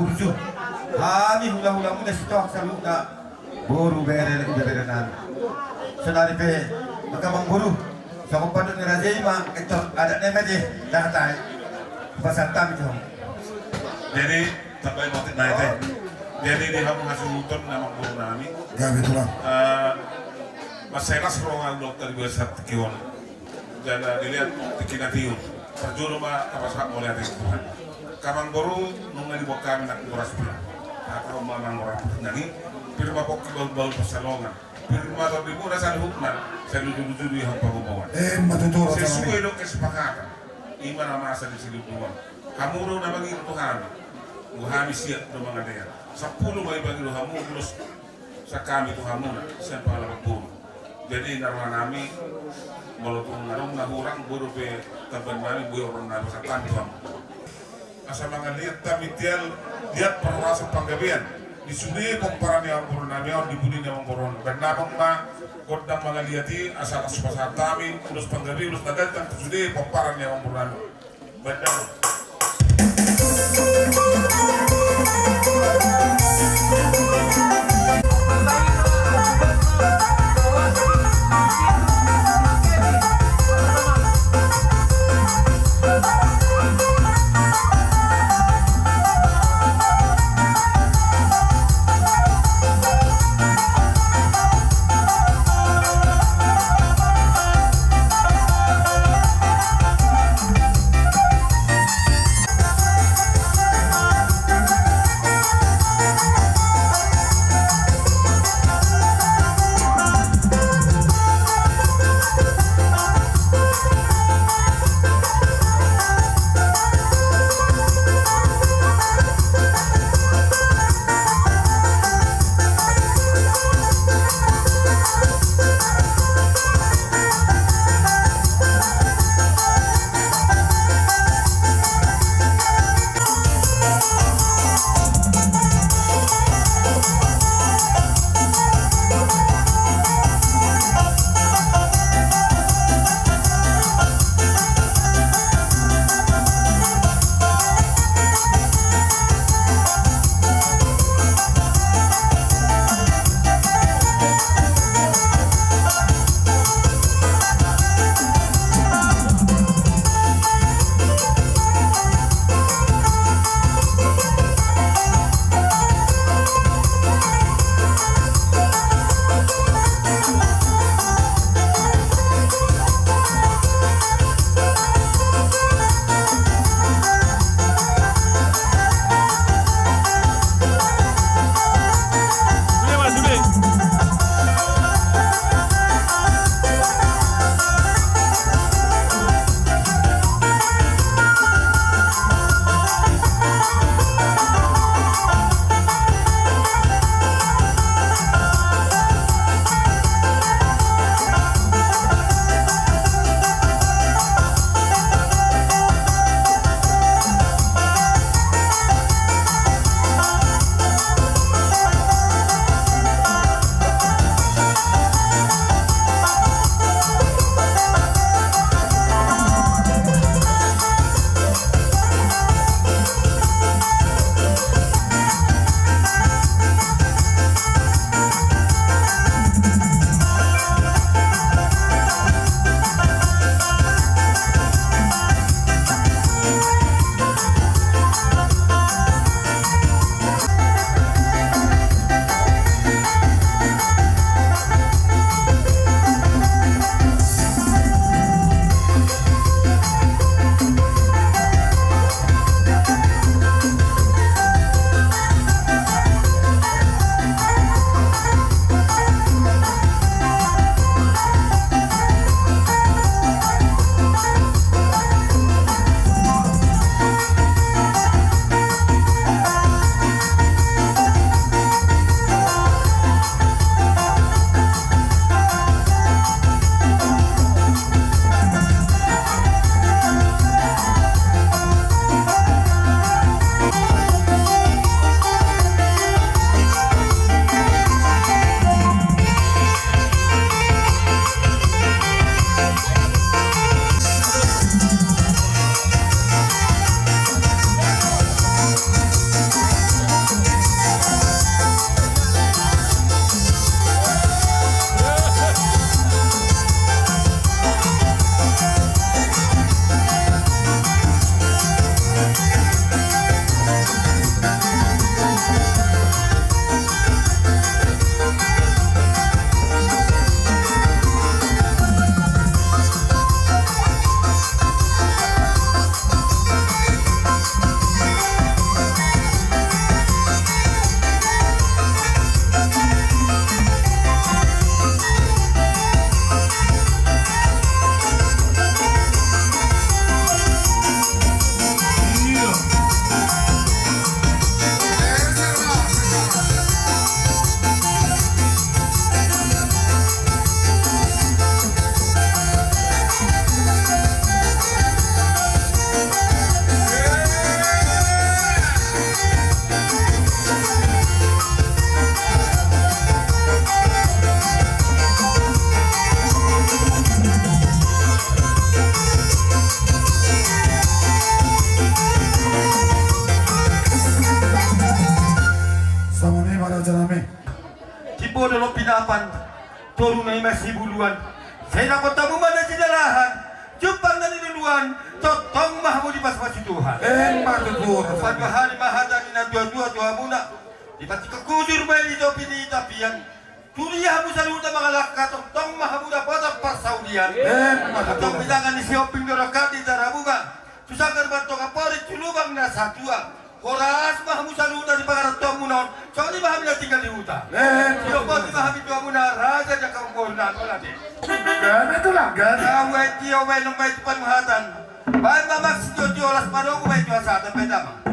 bursu. Kami hula-hula muna sitok sa luka. Buru berenan. Senari pe makamang buru. Sa kumpadot ni Rajema ito ada nemedi datay. Pasantam ito. Jadi tambay motit na ito. Jadi di hamong hasuton na magburo namin. Gabi ito lang. Maselas ruangan dokter biasa kiwon. Dan dilihat tikinatiyo. Perjuru ma kapasak oleh ada Tuhan. Kamang boru nunga di bawah kami nak kuras pula. Kalau mamang orang nani, firma pok bau pesalongan. Firma tadi pun rasa hukman. Saya lucu-lucu di hampa bawaan. Matuturo sa Sesuai namin. dong kesepakatan. Iman nama asal di sini Tuhan. Kamu udah nama gitu Tuhan. Guhami siap do mga dayan. 10 may bagi do hamu terus sa kami to hamu na siya pa lang puro. Jadi naruhan namin malutong narong nahurang buro pe taban namin buyo ron na sa kanto. Asa mga liat tamitial liat perwasa panggabian. Di sudi kumpara ni ang buro namin ang dibudi ni ang buro. Bernabang ma kodang mga liati asa kasupasa kami ulus panggabi ulus nagatang sudi kumpara ni ang buro namin. Bernabang Cipodo lo pinapan, turun na masih buluan. Saya dapat tamu mana cidarahan, jupang na niluluan, totong mahamu di pas-pas Tuhan. Matuturo sa mga. Pagmahali mahadani na dua-dua muna. Di pati kakudur ba ito pinitapian. Turiyahan mo sa luta mga lakat, totong mahamu na potang pasaulian. Atong bilangan ni Sioping Dorakat di Tarabuga. Susakan ba ito kaporit tulubang na sa tua. Horas mahamu sa luta di pangarantong mo noon. So di mahamu na tinggal di uta. Sino po di mahamu ito muna raga niya kang na wala din. Ito lang, Awet di awet nung may tupan mahatan. Bahay mamak si Jojo oras parong may tuwa sa atin pedama.